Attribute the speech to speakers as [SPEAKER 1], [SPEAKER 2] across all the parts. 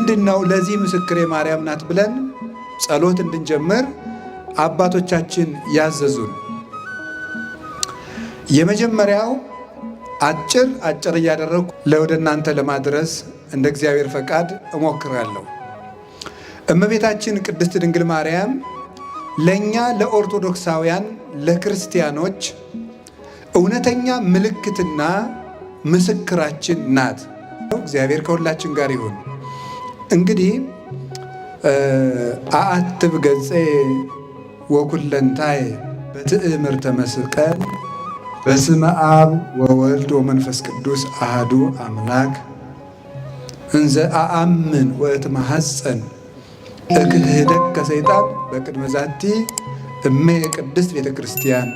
[SPEAKER 1] ለምንድነው ለዚህ ምስክሬ ማርያም ናት ብለን ጸሎት እንድንጀምር አባቶቻችን ያዘዙን? የመጀመሪያው አጭር እያደረኩ ለወደ እናንተ ለማድረስ እንደ እግዚአብሔር ፈቃድ እሞክራለሁ። እመቤታችን ቅድስት ድንግል ማርያም ለኛ ለኦርቶዶክሳውያን ለክርስቲያኖች እውነተኛ ምልክትና ምስክራችን ናት። እግዚአብሔር ከሁላችን ጋር ይሁን። እንግዲህ አአትብ ገጼ ወኩለንታይ በትእምርተ መስቀል በስመ አብ ወወልድ ወመንፈስ ቅዱስ አሐዱ አምላክ እንዘ አአምን ወእትማሐፀን እክህደከ ሰይጣን በቅድመ ዛቲ እሜ ቅድስት ቤተ ክርስቲያን።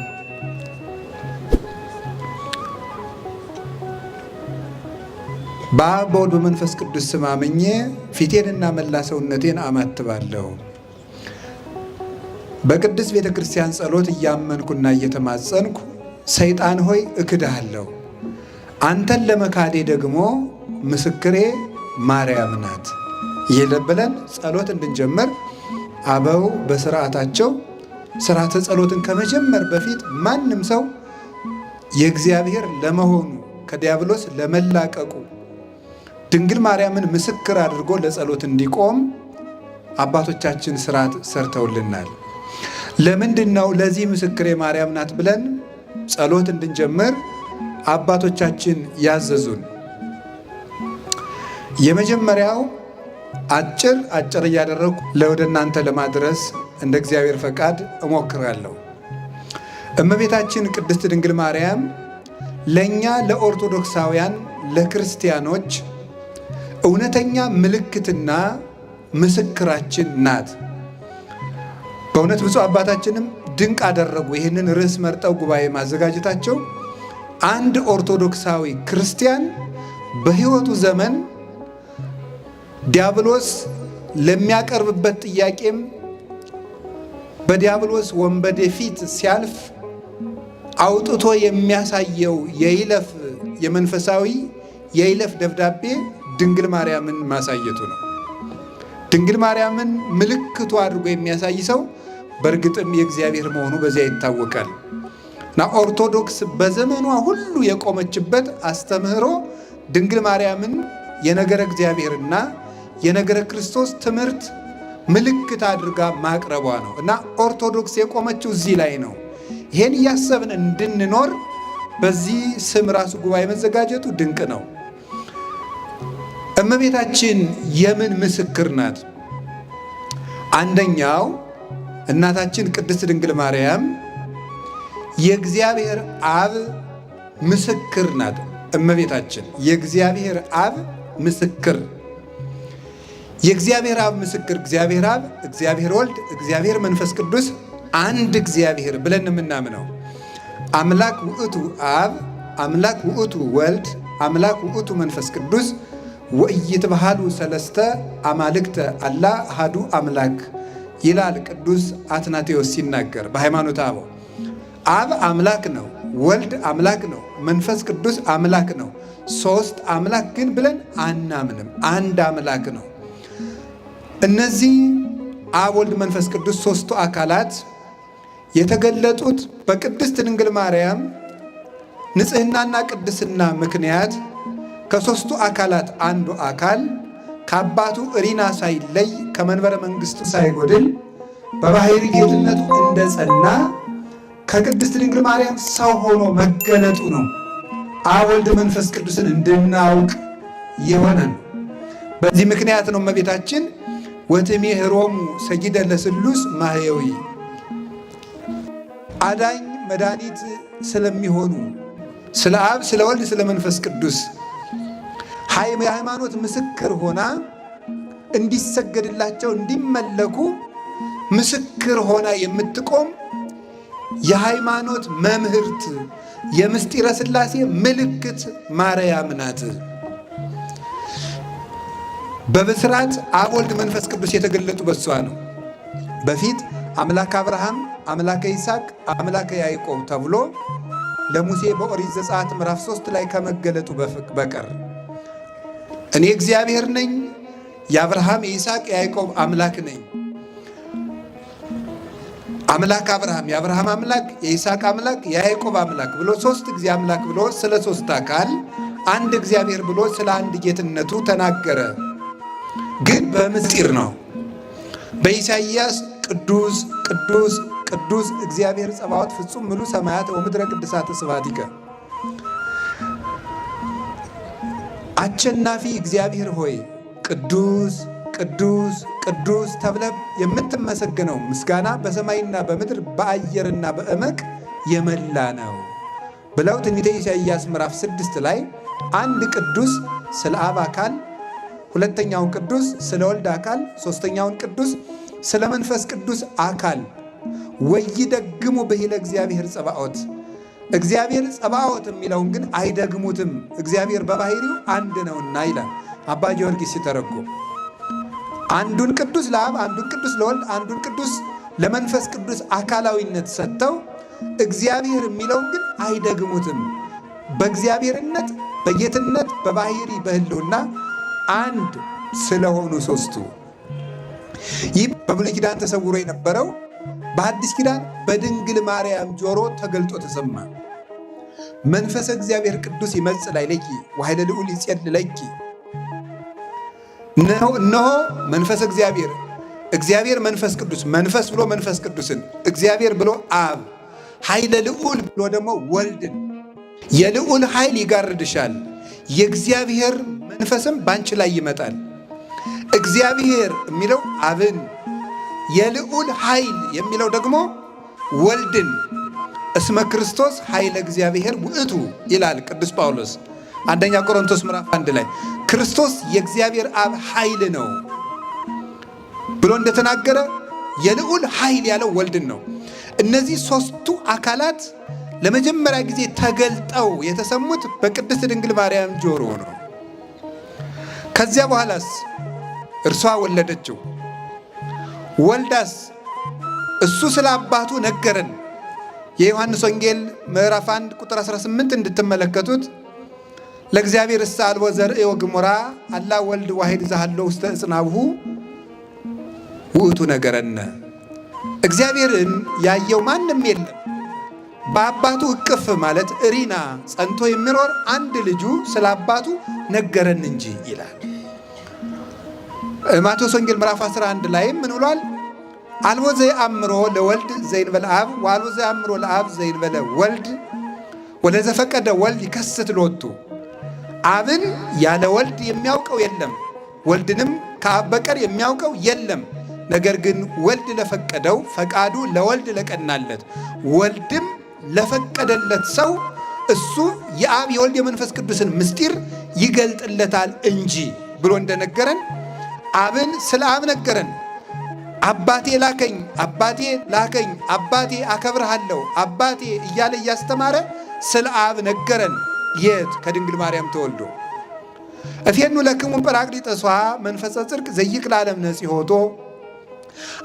[SPEAKER 1] በአብ በወልድ በመንፈስ ቅዱስ ስም አምኜ ፊቴንና መላ ሰውነቴን አማትባለሁ። በቅድስት ቤተ ክርስቲያን ጸሎት እያመንኩና እየተማጸንኩ ሰይጣን ሆይ እክድሃለሁ፣ አንተን ለመካዴ ደግሞ ምስክሬ ማርያም ናት። ይህ ብለን ጸሎት እንድንጀምር አበው በስርዓታቸው ስርዓተ ጸሎትን ከመጀመር በፊት ማንም ሰው የእግዚአብሔር ለመሆኑ ከዲያብሎስ ለመላቀቁ ድንግል ማርያምን ምስክር አድርጎ ለጸሎት እንዲቆም አባቶቻችን ስርዓት ሰርተውልናል። ለምንድነው ለዚህ ምስክሬ ማርያም ናት ብለን ጸሎት እንድንጀምር አባቶቻችን ያዘዙን? የመጀመሪያው አጭር እያደረኩ ለወደ እናንተ ለማድረስ እንደ እግዚአብሔር ፈቃድ እሞክራለሁ። እመቤታችን ቅድስት ድንግል ማርያም ለኛ ለኦርቶዶክሳውያን ለክርስቲያኖች እውነተኛ ምልክትና ምስክራችን ናት። በእውነት ብፁዕ አባታችንም ድንቅ አደረጉ። ይህንን ርዕስ መርጠው ጉባኤ ማዘጋጀታቸው አንድ ኦርቶዶክሳዊ ክርስቲያን በሕይወቱ ዘመን ዲያብሎስ ለሚያቀርብበት ጥያቄም በዲያብሎስ ወንበዴ ፊት ሲያልፍ አውጥቶ የሚያሳየው የመንፈሳዊ የይለፍ ደብዳቤ ድንግል ማርያምን ማሳየቱ ነው። ድንግል ማርያምን ምልክቱ አድርጎ የሚያሳይ ሰው በእርግጥም የእግዚአብሔር መሆኑ በዚያ ይታወቃል። እና ኦርቶዶክስ በዘመኗ ሁሉ የቆመችበት አስተምህሮ ድንግል ማርያምን የነገረ እግዚአብሔርና የነገረ ክርስቶስ ትምህርት ምልክት አድርጋ ማቅረቧ ነው። እና ኦርቶዶክስ የቆመችው እዚህ ላይ ነው። ይሄን እያሰብን እንድንኖር በዚህ ስም ራሱ ጉባኤ መዘጋጀቱ ድንቅ ነው። እመቤታችን የምን ምስክር ናት? አንደኛው እናታችን ቅድስት ድንግል ማርያም የእግዚአብሔር አብ ምስክር ናት። እመቤታችን የእግዚአብሔር አብ ምስክር፣ የእግዚአብሔር አብ ምስክር፣ እግዚአብሔር አብ፣ እግዚአብሔር ወልድ፣ እግዚአብሔር መንፈስ ቅዱስ አንድ እግዚአብሔር ብለን የምናምነው አምላክ ውእቱ አብ፣ አምላክ ውእቱ ወልድ፣ አምላክ ውእቱ መንፈስ ቅዱስ ወኢይትበሃሉ ሰለስተ አማልክተ አላ አሐዱ አምላክ ይላል ቅዱስ አትናቴዎስ ሲናገር በሃይማኖተ አበው። አብ አምላክ ነው፣ ወልድ አምላክ ነው፣ መንፈስ ቅዱስ አምላክ ነው። ሶስት አምላክ ግን ብለን አናምንም፣ አንድ አምላክ ነው። እነዚህ አብ፣ ወልድ፣ መንፈስ ቅዱስ ሶስቱ አካላት የተገለጡት በቅድስት ድንግል ማርያም ንጽሕናና ቅድስና ምክንያት ከሶስቱ አካላት አንዱ አካል ከአባቱ እሪና ሳይለይ ከመንበረ መንግስቱ ሳይጎድል በባሕሪ ጌትነቱ እንደጸና ከቅድስት ድንግል ማርያም ሰው ሆኖ መገለጡ ነው አብ ወልድ መንፈስ ቅዱስን እንድናውቅ የሆነን። በዚህ ምክንያት ነው እመቤታችን ወትሜህሮሙ ሰጊደ ለስሉስ ማህየዊ አዳኝ መድኃኒት ስለሚሆኑ ስለ አብ፣ ስለ ወልድ፣ ስለ መንፈስ ቅዱስ የሃይማኖት ምስክር ሆና እንዲሰገድላቸው እንዲመለኩ ምስክር ሆና የምትቆም የሃይማኖት መምህርት የምስጢረ ሥላሴ ምልክት ማርያም ናት። በብስራት አብ፣ ወልድ፣ መንፈስ ቅዱስ የተገለጡ በሷ ነው። በፊት አምላክ አብርሃም፣ አምላከ ይስሐቅ፣ አምላከ ያዕቆብ ተብሎ ለሙሴ በኦሪት ዘጸአት ምዕራፍ 3 ላይ ከመገለጡ በቀር እኔ እግዚአብሔር ነኝ የአብርሃም የይስሐቅ የያዕቆብ አምላክ ነኝ። አምላክ አብርሃም የአብርሃም አምላክ የይስሐቅ አምላክ የያዕቆብ አምላክ ብሎ ሶስት ጊዜ አምላክ ብሎ ስለ ሶስት አካል አንድ እግዚአብሔር ብሎ ስለ አንድ ጌትነቱ ተናገረ። ግን በምስጢር ነው። በኢሳይያስ ቅዱስ ቅዱስ ቅዱስ እግዚአብሔር ጸባዖት ፍጹም ምሉ ሰማያት ወምድረ ቅድሳተ ስብሐቲከ፣ አሸናፊ እግዚአብሔር ሆይ ቅዱስ ቅዱስ ቅዱስ ተብለህ የምትመሰገነው ምስጋና በሰማይና በምድር በአየርና በእመቅ የመላ ነው ብለው ትንቢተ ኢሳይያስ ምዕራፍ 6 ላይ አንድ ቅዱስ ስለ አብ አካል፣ ሁለተኛውን ቅዱስ ስለ ወልድ አካል፣ ሶስተኛውን ቅዱስ ስለ መንፈስ ቅዱስ አካል ወይደግሙ ብሂለ እግዚአብሔር ጸባዖት፣ እግዚአብሔር ጸባዖት የሚለውን ግን አይደግሙትም፣ እግዚአብሔር በባህሪው አንድ ነውና ይላል አባ ጊዮርጊስ ሲተረጎም። አንዱን ቅዱስ ለአብ፣ አንዱን ቅዱስ ለወልድ፣ አንዱን ቅዱስ ለመንፈስ ቅዱስ አካላዊነት ሰጥተው እግዚአብሔር የሚለውን ግን አይደግሙትም። በእግዚአብሔርነት በጌትነት በባህሪ በህልውና አንድ ስለሆኑ ሶስቱ። ይህ በብሉይ ኪዳን ተሰውሮ የነበረው በአዲስ ኪዳን በድንግል ማርያም ጆሮ ተገልጦ ተሰማ። መንፈሰ እግዚአብሔር ቅዱስ ይመጽእ ላዕሌኪ ወኃይለ ልዑል ይጼልል ለኪ። እነሆ መንፈስ እግዚአብሔር፣ እግዚአብሔር መንፈስ ቅዱስ፣ መንፈስ ብሎ መንፈስ ቅዱስን፣ እግዚአብሔር ብሎ አብ፣ ኃይለ ልዑል ብሎ ደግሞ ወልድን፣ የልዑል ኃይል ይጋርድሻል፣ የእግዚአብሔር መንፈስም ባንቺ ላይ ይመጣል። እግዚአብሔር የሚለው አብን፣ የልዑል ኃይል የሚለው ደግሞ ወልድን። እስመ ክርስቶስ ኃይለ እግዚአብሔር ውእቱ ይላል ቅዱስ ጳውሎስ አንደኛ ቆሮንቶስ ምዕራፍ 1 ላይ ክርስቶስ የእግዚአብሔር አብ ኃይል ነው ብሎ እንደተናገረ የልዑል ኃይል ያለው ወልድን ነው። እነዚህ ሶስቱ አካላት ለመጀመሪያ ጊዜ ተገልጠው የተሰሙት በቅድስት ድንግል ማርያም ጆሮ ነው። ከዚያ በኋላስ እርሷ ወለደችው። ወልዳስ እሱ ስለ አባቱ ነገረን። የዮሐንስ ወንጌል ምዕራፍ 1 ቁጥር 18 እንድትመለከቱት ለእግዚአብሔር እሳ አልቦ ዘርእዮ ግሙራ አላ ወልድ ዋሂድ ዘሃሎ ውስተ እጽናብሁ ውእቱ ነገረነ። እግዚአብሔርን ያየው ማንም የለም፣ በአባቱ እቅፍ ማለት እሪና ጸንቶ የሚኖር አንድ ልጁ ስለ አባቱ ነገረን እንጂ ይላል። ማቴዎስ ወንጌል ምዕራፍ 11 ላይም ምን ብሏል? አልቦ ዘየአምሮ ለወልድ ዘእንበለ አብ ወአልቦ ዘየአምሮ ለአብ ዘእንበለ ወልድ ወለዘፈቀደ ወልድ ይከስት ሎቱ። አብን ያለ ወልድ የሚያውቀው የለም፣ ወልድንም ከአብ በቀር የሚያውቀው የለም። ነገር ግን ወልድ ለፈቀደው ፈቃዱ ለወልድ ለቀናለት ወልድም ለፈቀደለት ሰው እሱ የአብ የወልድ የመንፈስ ቅዱስን ምስጢር ይገልጥለታል እንጂ ብሎ እንደነገረን አብን ስለ አብ ነገረን። አባቴ ላከኝ፣ አባቴ ላከኝ፣ አባቴ አከብርሃለሁ፣ አባቴ እያለ እያስተማረ ስለ አብ ነገረን። የት? ከድንግል ማርያም ተወልዶ። እፌኑ ለክሙ ጰራቅሊጦስ መንፈሰ ጽድቅ ዘይክል ዓለም ነጺሖቶ፣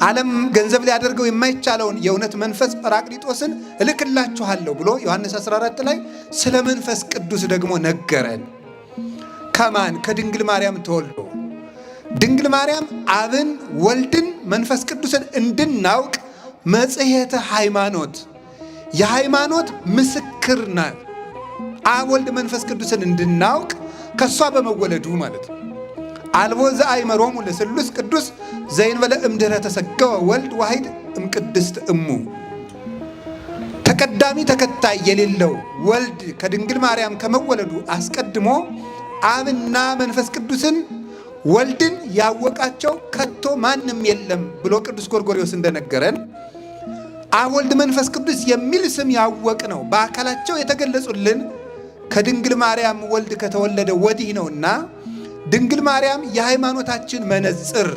[SPEAKER 1] ዓለም ገንዘብ ሊያደርገው የማይቻለውን የእውነት መንፈስ ጰራቅሊጦስን እልክላችኋለሁ ብሎ ዮሐንስ 14 ላይ ስለ መንፈስ ቅዱስ ደግሞ ነገረን። ከማን? ከድንግል ማርያም ተወልዶ። ድንግል ማርያም አብን፣ ወልድን፣ መንፈስ ቅዱስን እንድናውቅ መጽሔተ ሃይማኖት የሃይማኖት ምስክር ናት። አብ ወልድ መንፈስ ቅዱስን እንድናውቅ ከሷ በመወለዱ ማለት ነው። አልቦ ዘአእመሮሙ ለስሉስ ቅዱስ ዘእንበለ እምድኅረ ተሰገወ ወልድ ዋሂድ እምቅድስት እሙ። ተቀዳሚ ተከታይ የሌለው ወልድ ከድንግል ማርያም ከመወለዱ አስቀድሞ አብና መንፈስ ቅዱስን ወልድን ያወቃቸው ከቶ ማንም የለም ብሎ ቅዱስ ጎርጎርዮስ እንደነገረን አብ ወልድ መንፈስ ቅዱስ የሚል ስም ያወቅ ነው በአካላቸው የተገለጹልን ከድንግል ማርያም ወልድ ከተወለደ ወዲህ ነውና ድንግል ማርያም የሃይማኖታችን መነጽር፣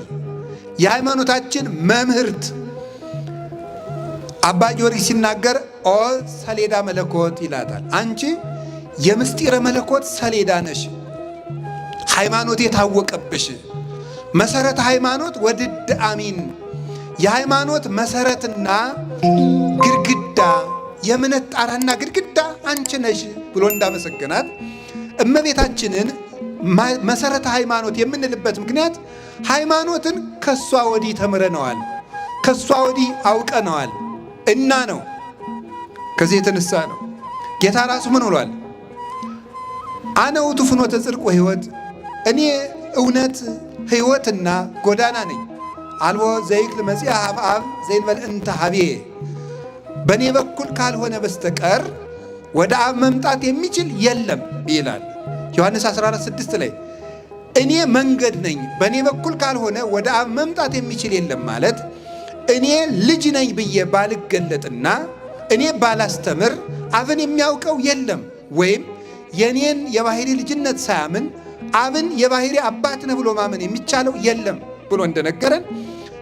[SPEAKER 1] የሃይማኖታችን መምህርት። አባ ጊዮርጊስ ሲናገር ኦ ሰሌዳ መለኮት ይላታል። አንቺ የምስጢረ መለኮት ሰሌዳ ነሽ፣ ሃይማኖት የታወቀብሽ መሰረተ ሃይማኖት ወድድ አሚን፣ የሃይማኖት መሰረትና ግድግዳ፣ የእምነት ጣራና ግድግዳ አንቺ ነሽ ብሎ እንዳመሰገናት እመቤታችንን መሰረተ ሃይማኖት የምንልበት ምክንያት ሃይማኖትን ከሷ ወዲህ ተምረነዋል፣ ከሷ ወዲህ አውቀነዋል እና ነው። ከዚህ የተነሳ ነው ጌታ ራሱ ምን ብሏል? አነ ውእቱ ፍኖተ ጽድቅ ወሕይወት፣ እኔ እውነት ሕይወትና ጎዳና ነኝ። አልቦ ዘይክል መጺአ ኀበ አብ ዘእንበለ እንተ ኀቤየ፣ በእኔ በኩል ካልሆነ በስተቀር ወደ አብ መምጣት የሚችል የለም ይላል ዮሐንስ 14:6 ላይ። እኔ መንገድ ነኝ፣ በእኔ በኩል ካልሆነ ወደ አብ መምጣት የሚችል የለም ማለት እኔ ልጅ ነኝ ብዬ ባልገለጥና እኔ ባላስተምር አብን የሚያውቀው የለም፣ ወይም የኔን የባህሪ ልጅነት ሳያምን አብን የባህሪ አባት ነህ ብሎ ማመን የሚቻለው የለም ብሎ እንደነገረን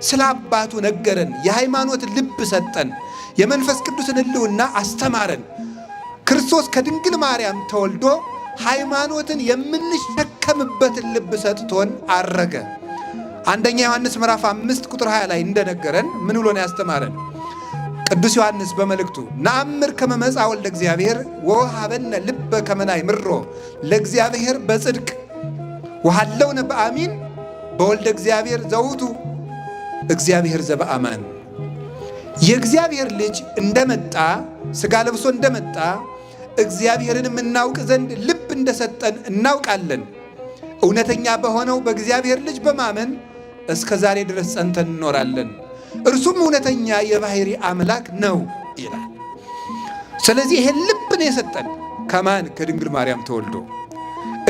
[SPEAKER 1] ስለ አባቱ ነገረን። የሃይማኖት ልብ ሰጠን። የመንፈስ ቅዱስን ሕልውና አስተማረን። ክርስቶስ ከድንግል ማርያም ተወልዶ ሃይማኖትን የምንሸከምበትን ልብ ሰጥቶን አረገ። አንደኛ ዮሐንስ ምዕራፍ 5 ቁጥር 20 ላይ እንደነገረን ምን ብሎ ነው ያስተማረን? ቅዱስ ዮሐንስ በመልእክቱ ነአምር ከመ መጽአ ወልደ እግዚአብሔር ወወሀበነ ልበ ከመ ናእምሮ ለእግዚአብሔር በጽድቅ ወሀለውነ በአሚን በወልደ እግዚአብሔር ዘውቱ እግዚአብሔር ዘበአማን። የእግዚአብሔር ልጅ እንደመጣ ሥጋ ለብሶ እንደመጣ እግዚአብሔርን የምናውቅ ዘንድ ልብ እንደሰጠን እናውቃለን። እውነተኛ በሆነው በእግዚአብሔር ልጅ በማመን እስከ ዛሬ ድረስ ጸንተን እንኖራለን። እርሱም እውነተኛ የባህሪ አምላክ ነው ይላል። ስለዚህ ይሄን ልብ ነው የሰጠን። ከማን? ከድንግል ማርያም ተወልዶ።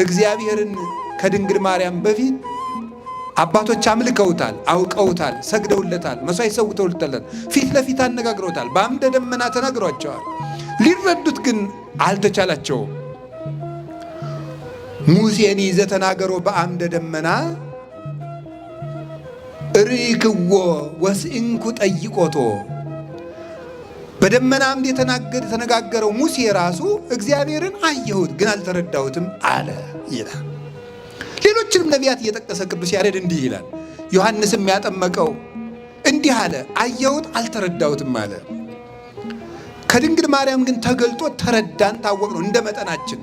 [SPEAKER 1] እግዚአብሔርን ከድንግል ማርያም በፊት አባቶች አምልከውታል፣ አውቀውታል፣ ሰግደውለታል፣ መሥዋዕት ሰውተውለታል፣ ፊት ለፊት አነጋግረውታል፣ በአምደ ደመና ተናግሯቸዋል። ሊረዱት ግን አልተቻላቸውም። ሙሴን ይዘ ተናገሮ በአምደ ደመና ርኢክዎ ወስእንኩ ጠይቆቶ። በደመና አምድ የተነጋገረው ሙሴ ራሱ እግዚአብሔርን አየሁት ግን አልተረዳሁትም አለ ይላል። ሌሎችንም ነቢያት እየጠቀሰ ቅዱስ ያሬድ እንዲህ ይላል። ዮሐንስም ያጠመቀው እንዲህ አለ፣ አየሁት አልተረዳሁትም አለ። ከድንግል ማርያም ግን ተገልጦ ተረዳን፣ ታወቅ ነው እንደ መጠናችን።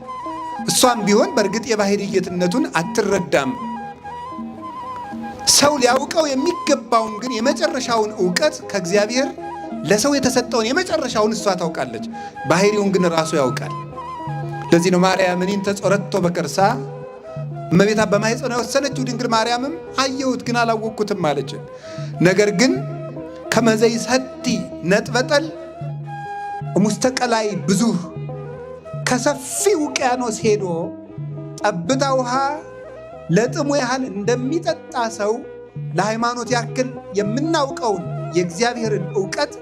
[SPEAKER 1] እሷም ቢሆን በእርግጥ የባህሪ ጌትነቱን አትረዳም። ሰው ሊያውቀው የሚገባውን ግን የመጨረሻውን ዕውቀት ከእግዚአብሔር ለሰው የተሰጠውን የመጨረሻውን እሷ ታውቃለች። ባህሪውን ግን ራሱ ያውቃል። ለዚህ ነው ማርያም እኔን ተጾረቶ በከርሳ እመቤታ በማኅፀኗ የወሰነችው ድንግል ማርያምም አየሁት ግን አላወቅኩትም አለች። ነገር ግን ከመዘይ ሰቲ ነጥበጠል ሙስተቀላይ ብዙህ፣ ከሰፊ ውቅያኖስ ሄዶ ጠብታ ውሃ ለጥሙ ያህል እንደሚጠጣ ሰው ለሃይማኖት ያክል የምናውቀውን የእግዚአብሔርን ዕውቀት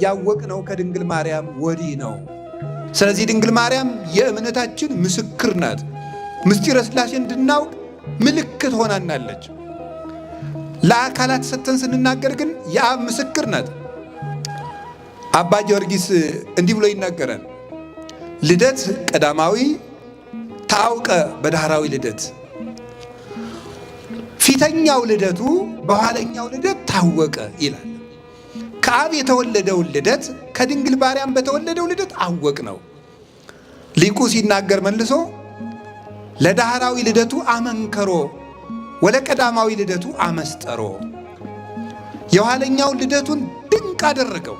[SPEAKER 1] ያወቅነው ከድንግል ማርያም ወዲህ ነው። ስለዚህ ድንግል ማርያም የእምነታችን ምስክር ናት። ምስጢረ ሥላሴ እንድናውቅ ምልክት ሆናናለች። ለአካላት ሰጥተን ስንናገር ግን የአብ ምስክር ናት። አባ ጊዮርጊስ እንዲህ ብሎ ይናገራል። ልደት ቀዳማዊ ታውቀ በዳህራዊ ልደት፣ ፊተኛው ልደቱ በኋለኛው ልደት ታወቀ ይላል። ከአብ የተወለደውን ልደት ከድንግል ማርያም በተወለደው ልደት አወቅ ነው። ሊቁ ሲናገር መልሶ ለዳህራዊ ልደቱ አመንከሮ ወለቀዳማዊ ልደቱ አመስጠሮ፣ የኋለኛውን ልደቱን ድንቅ አደረገው፣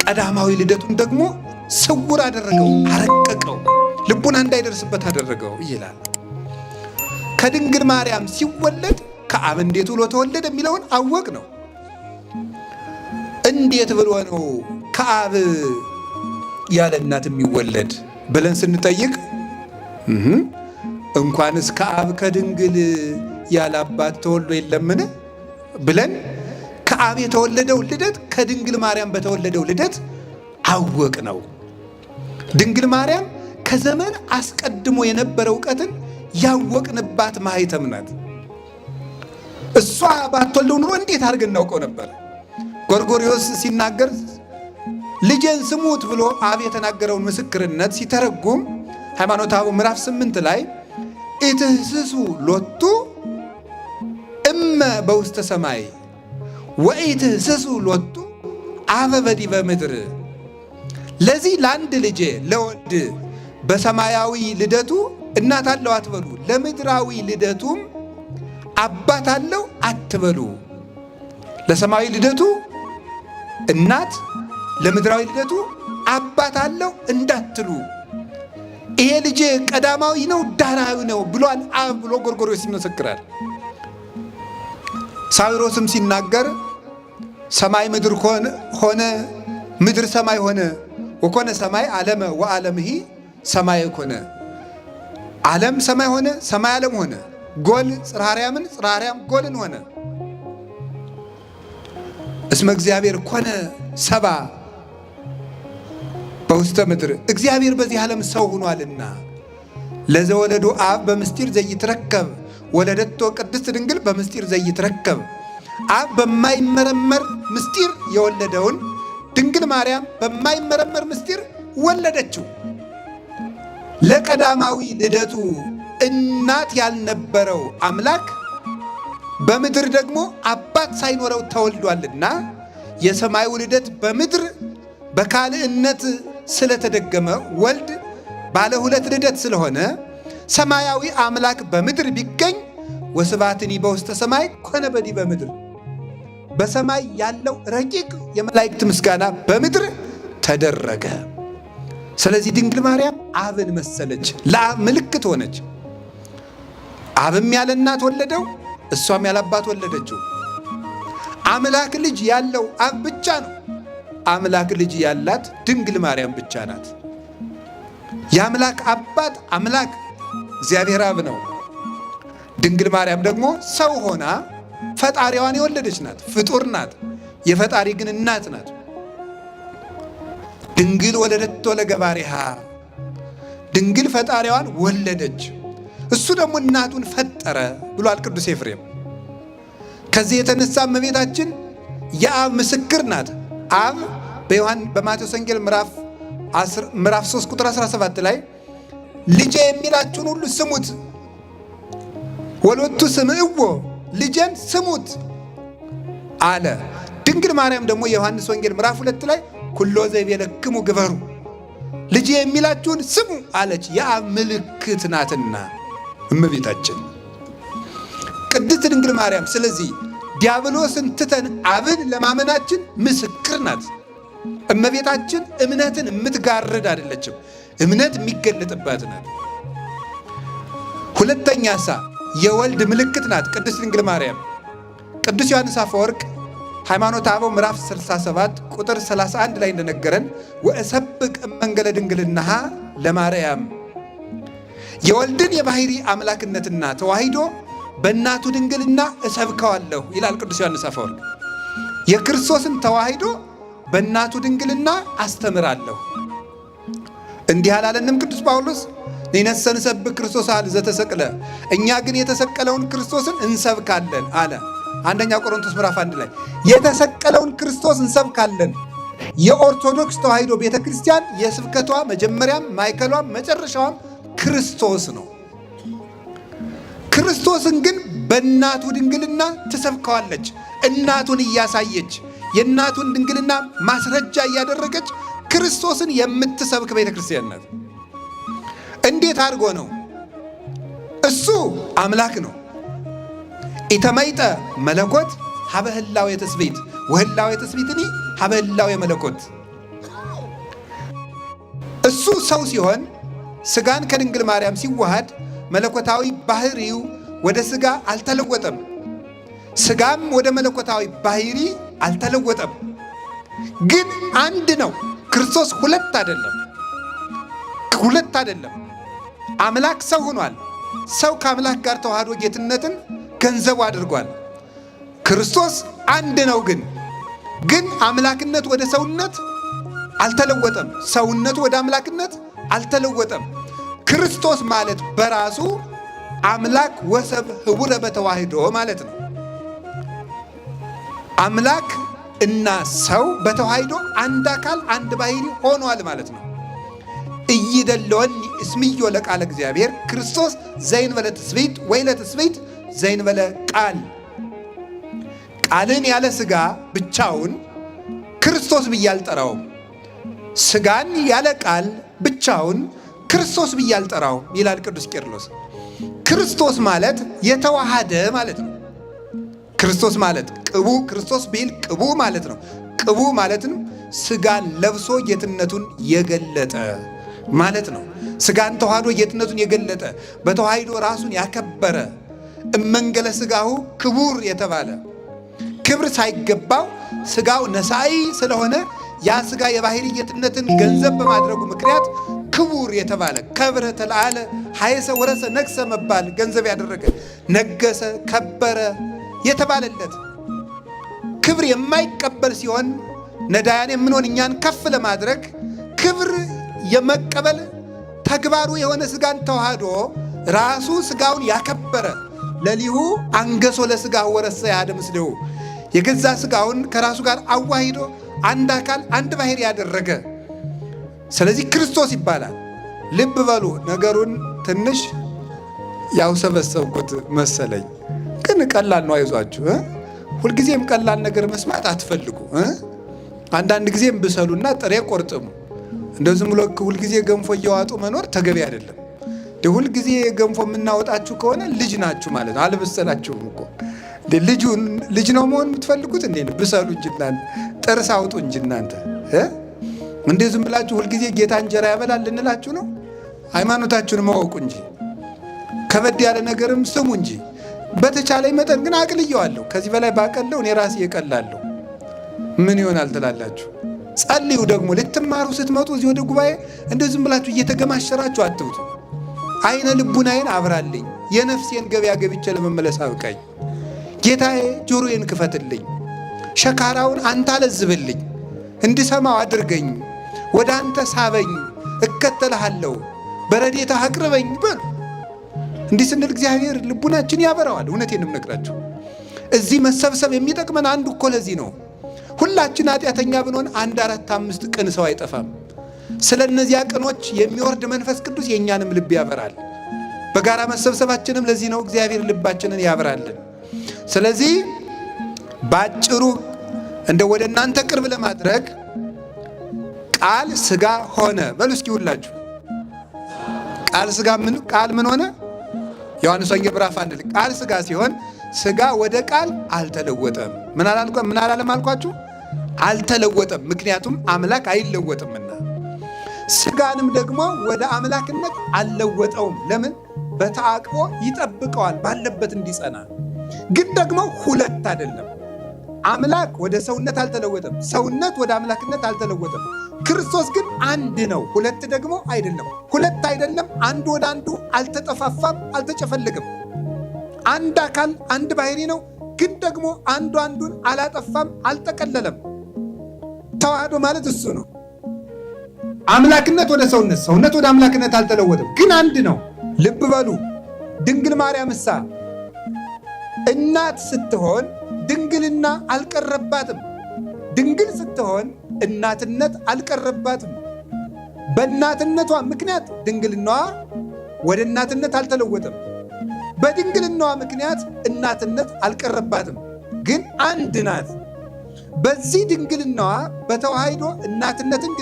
[SPEAKER 1] ቀዳማዊ ልደቱን ደግሞ ስውር አደረገው፣ አረቀቀው፣ ልቡና እንዳይደርስበት አደረገው ይላል። ከድንግል ማርያም ሲወለድ ከአብ እንዴት ብሎ ተወለደ የሚለውን አወቅ ነው። እንዴት ብሎ ነው ከአብ ያለ እናት የሚወለድ ብለን ስንጠይቅ እንኳንስ ከአብ ከድንግል ያለ አባት ተወልዶ የለምን ብለን ከአብ የተወለደው ልደት ከድንግል ማርያም በተወለደው ልደት አወቅ ነው። ድንግል ማርያም ከዘመን አስቀድሞ የነበረ እውቀትን ያወቅንባት ማኅተም ናት። እሷ ባትወልደው ኑሮ እንዴት አድርገን እናውቀው ነበር? ጎርጎርዮስ ሲናገር ልጄን ስሙት ብሎ አብ የተናገረውን ምስክርነት ሲተረጉም ሃይማኖተ አበው ምዕራፍ 8 ላይ ኢትህስሱ ሎቱ እመ በውስተ ሰማይ ወኢትህስሱ ሎቱ አበ በዲበ ምድር። ለዚህ ለአንድ ልጄ ለወልድ በሰማያዊ ልደቱ እናት አለው አትበሉ፣ ለምድራዊ ልደቱም አባት አለው አትበሉ። ለሰማያዊ ልደቱ እናት፣ ለምድራዊ ልደቱ አባት አለው እንዳትሉ። ይሄ ልጅ ቀዳማዊ ነው ዳህራዊ ነው ብሏል አብ ብሎ ጎርጎርዮስ ይመሰክራል። ሳዊሮስም ሲናገር ሰማይ ምድር ሆነ፣ ምድር ሰማይ ሆነ፣ ወኮነ ሰማይ ዓለመ ወዓለምሂ ሰማይ ኮነ። ዓለም ሰማይ ሆነ፣ ሰማይ ዓለም ሆነ። ጎል ጽርሐ አርያምን፣ ጽርሐ አርያም ጎልን ሆነ። እስመ እግዚአብሔር ኮነ ሰባ በውስተ ምድር፣ እግዚአብሔር በዚህ ዓለም ሰው ሆኗልና። ለዘወለዱ አብ በምስጢር ዘይትረከብ ወለደቶ ቅድስት ድንግል በምስጢር ዘይትረከብ። አብ በማይመረመር ምስጢር የወለደውን ድንግል ማርያም በማይመረመር ምስጢር ወለደችው። ለቀዳማዊ ልደቱ እናት ያልነበረው አምላክ በምድር ደግሞ አባት ሳይኖረው ተወልዷልና የሰማዩ ልደት በምድር በካልእነት ስለተደገመ ወልድ ባለ ሁለት ልደት ስለሆነ ሰማያዊ አምላክ በምድር ቢገኝ ወስብሐትኒ በውስተ ሰማይ ኮነ በዲበ ምድር፣ በሰማይ ያለው ረቂቅ የመላእክት ምስጋና በምድር ተደረገ። ስለዚህ ድንግል ማርያም አብን መሰለች፣ ለአብ ምልክት ሆነች። አብም ያለ እናት ወለደው፣ እሷም ያለ አባት ወለደችው። አምላክ ልጅ ያለው አብ ብቻ ነው። አምላክ ልጅ ያላት ድንግል ማርያም ብቻ ናት። የአምላክ አባት አምላክ እግዚአብሔር አብ ነው። ድንግል ማርያም ደግሞ ሰው ሆና ፈጣሪዋን የወለደች ናት። ፍጡር ናት፣ የፈጣሪ ግን እናት ናት። ድንግል ወለደቶ ለገባሪሃ፣ ድንግል ፈጣሪዋን ወለደች፣ እሱ ደግሞ እናቱን ፈጠረ ብሏል ቅዱስ ኤፍሬም። ከዚህ የተነሳ እመቤታችን የአብ ምስክር ናት። አብ በማቴዎስ ወንጌል ምዕራፍ 3 ቁጥር 17 ላይ ልጄ የሚላችሁን ሁሉ ስሙት፣ ወሎቱ ስምዕዎ፣ ልጄን ስሙት አለ። ድንግል ማርያም ደግሞ የዮሐንስ ወንጌል ምዕራፍ 2 ላይ ኩሎ ዘይቤለክሙ ግበሩ፣ ልጄ የሚላችሁን ስሙ አለች። የአብ ምልክት ናትና እመቤታችን ቅድስት ድንግል ማርያም። ስለዚህ ዲያብሎስን ትተን አብን ለማመናችን ምስክር ናት። እመቤታችን እምነትን የምትጋርድ አይደለችም፣ እምነት የሚገለጥባት ናት። ሁለተኛ የወልድ ምልክት ናት ቅድስት ድንግል ማርያም። ቅዱስ ዮሐንስ አፈወርቅ ሃይማኖተ አበው ምዕራፍ 67 ቁጥር 31 ላይ እንደነገረን ወእሰብቅ እመንገለ ድንግልናሃ ለማርያም፣ የወልድን የባህሪ አምላክነትና ተዋሂዶ በእናቱ ድንግልና እሰብከዋለሁ ይላል ቅዱስ ዮሐንስ አፈወርቅ። የክርስቶስን ተዋሂዶ በእናቱ ድንግልና አስተምራለሁ። እንዲህ አላለንም ቅዱስ ጳውሎስ? ንሕነሰ ንሰብክ ክርስቶስ አለ ዘተሰቅለ፣ እኛ ግን የተሰቀለውን ክርስቶስን እንሰብካለን አለ። አንደኛ ቆሮንቶስ ምዕራፍ 1 ላይ የተሰቀለውን ክርስቶስ እንሰብካለን። የኦርቶዶክስ ተዋሂዶ ቤተ ክርስቲያን የስብከቷ መጀመሪያም ማዕከሏም መጨረሻዋም ክርስቶስ ነው። ክርስቶስን ግን በእናቱ ድንግልና ትሰብከዋለች። እናቱን እያሳየች የእናቱን ድንግልና ማስረጃ እያደረገች ክርስቶስን የምትሰብክ ቤተ ክርስቲያን ናት። እንዴት አድርጎ ነው? እሱ አምላክ ነው። ኢተመይጠ መለኮት ሀበ ህላዌ ትስብእት ወህላዌ ትስብእትኒ ሀበ ህላዌ መለኮት። እሱ ሰው ሲሆን ስጋን ከድንግል ማርያም ሲዋሃድ መለኮታዊ ባህሪው ወደ ስጋ አልተለወጠም፣ ስጋም ወደ መለኮታዊ ባህሪ አልተለወጠም። ግን አንድ ነው። ክርስቶስ ሁለት አይደለም። አምላክ ሰው ሆኗል። ሰው ከአምላክ ጋር ተዋህዶ ጌትነትን ገንዘቡ አድርጓል። ክርስቶስ አንድ ነው። ግን አምላክነት ወደ ሰውነት አልተለወጠም፣ ሰውነቱ ወደ አምላክነት አልተለወጠም። ክርስቶስ ማለት በራሱ አምላክ ወሰብ ህቡረ በተዋህዶ ማለት ነው። አምላክ እና ሰው በተዋህዶ አንድ አካል አንድ ባህሪ ሆኗል ማለት ነው። እይደለወኒ እስምዮ ለቃለ እግዚአብሔር ክርስቶስ ዘይንበለ ትስብእት ወይለ ትስብእት ዘይንበለ ቃል። ቃልን ያለ ስጋ ብቻውን ክርስቶስ ብዬ አልጠራውም። ስጋን ያለ ቃል ብቻውን ክርስቶስ ብዬ አልጠራውም ይላል ቅዱስ ቄርሎስ። ክርስቶስ ማለት የተዋሃደ ማለት ነው። ክርስቶስ ማለት ቅቡ ክርስቶስ ቢል ቅቡ ማለት ነው። ቅቡ ማለትም ስጋን ለብሶ ጌትነቱን የገለጠ ማለት ነው። ስጋን ተዋህዶ ጌትነቱን የገለጠ በተዋሂዶ ራሱን ያከበረ እመንገለ ስጋሁ ክቡር የተባለ ክብር ሳይገባው ስጋው ነሳኢ ስለሆነ ያ ስጋ የባህሪ ጌትነትን ገንዘብ በማድረጉ ምክንያት ክቡር የተባለ ከብረ ተለዓለ ሀየሰ ወረሰ ነግሰ መባል ገንዘብ ያደረገ ነገሰ ከበረ የተባለለት ክብር የማይቀበል ሲሆን ነዳያን የምንሆን እኛን ከፍ ለማድረግ ክብር የመቀበል ተግባሩ የሆነ ስጋን ተዋህዶ ራሱ ስጋውን ያከበረ ለሊሁ አንገሶ ለስጋ ወረሰ ያድም ምስሌሁ የገዛ ስጋውን ከራሱ ጋር አዋሂዶ አንድ አካል አንድ ባህሪ ያደረገ ስለዚህ ክርስቶስ ይባላል። ልብ በሉ ነገሩን ትንሽ ያው ሰበሰብኩት መሰለኝ፣ ግን ቀላል ነው። አይዟችሁ። ሁልጊዜም ቀላል ነገር መስማት አትፈልጉ። አንዳንድ ጊዜም ብሰሉና ጥሬ ቆርጥሙ። እንደው ዝም ብሎ ሁልጊዜ ገንፎ እየዋጡ መኖር ተገቢ አይደለም። ሁልጊዜ ገንፎ የምናወጣችሁ ከሆነ ልጅ ናችሁ ማለት ነው። አልበሰላችሁም እኮ ልጅ ነው መሆን የምትፈልጉት እንዴ? ብሰሉ እንጂ እናንተ ጥርስ አውጡ እንጂ እናንተ እንዴ ዝም ብላችሁ ሁልጊዜ ጌታ እንጀራ ያበላል ልንላችሁ ነው? ሃይማኖታችሁን ማወቁ እንጂ ከበድ ያለ ነገርም ስሙ እንጂ። በተቻለኝ መጠን ግን አቅልየዋለሁ። ከዚህ በላይ ባቀለው እኔ ራሴ እቀላለሁ። ምን ይሆናል ትላላችሁ? ጸልዩ። ደግሞ ልትማሩ ስትመጡ እዚህ ወደ ጉባኤ እንደው ዝም ብላችሁ እየተገማሸራችሁ አትውጡ። አይነ ልቡናዬን አብራልኝ፣ የነፍሴን ገበያ ገብቼ ለመመለስ አብቃኝ። ጌታዬ ጆሮዬን ክፈትልኝ፣ ሸካራውን አንተ አለዝብልኝ፣ እንድሰማው አድርገኝ፣ ወደ አንተ ሳበኝ፣ እከተልሃለሁ፣ በረድኤትህ አቅርበኝ በሉ። እንዲህ ስንል እግዚአብሔር ልቡናችን ያበራዋል። እውነቴን ነው የምነግራችሁ። እዚህ መሰብሰብ የሚጠቅመን አንዱ እኮ ለዚህ ነው። ሁላችን ኃጢአተኛ ብንሆን 1 4 5 ቅን ሰው አይጠፋም። ስለ እነዚያ ቅኖች የሚወርድ መንፈስ ቅዱስ የእኛንም ልብ ያበራል። በጋራ መሰብሰባችንም ለዚህ ነው። እግዚአብሔር ልባችንን ያበራልን። ስለዚህ ባጭሩ እንደ ወደ እናንተ ቅርብ ለማድረግ ቃል ስጋ ሆነ በሉ እስኪ ሁላችሁ። ቃል ምን ሆነ? ዮሐንስ ወንጌል ምዕራፍ 1 ቃል ስጋ ሲሆን ስጋ ወደ ቃል አልተለወጠም። ምን አላለም አልኳችሁ? አልተለወጠም። ምክንያቱም አምላክ አይለወጥምና። ስጋንም ደግሞ ወደ አምላክነት አልለወጠውም። ለምን? በተአቅቦ ይጠብቀዋል ባለበት እንዲጸና። ግን ደግሞ ሁለት አይደለም። አምላክ ወደ ሰውነት አልተለወጠም፣ ሰውነት ወደ አምላክነት አልተለወጠም። ክርስቶስ ግን አንድ ነው፣ ሁለት ደግሞ አይደለም። ሁለት አይደለም፣ አንዱ ወደ አንዱ አልተጠፋፋም፣ አልተጨፈለገም። አንድ አካል አንድ ባህሪ ነው፣ ግን ደግሞ አንዱ አንዱን አላጠፋም፣ አልጠቀለለም። ተዋህዶ ማለት እሱ ነው። አምላክነት ወደ ሰውነት፣ ሰውነት ወደ አምላክነት አልተለወጠም፣ ግን አንድ ነው። ልብ በሉ። ድንግል ማርያም እሳ እናት ስትሆን ድንግልና አልቀረባትም። ድንግል ስትሆን እናትነት አልቀረባትም። በእናትነቷ ምክንያት ድንግልናዋ ወደ እናትነት አልተለወጠም። በድንግልናዋ ምክንያት እናትነት አልቀረባትም፣ ግን አንድ ናት። በዚህ ድንግልናዋ በተዋሂዶ እናትነትን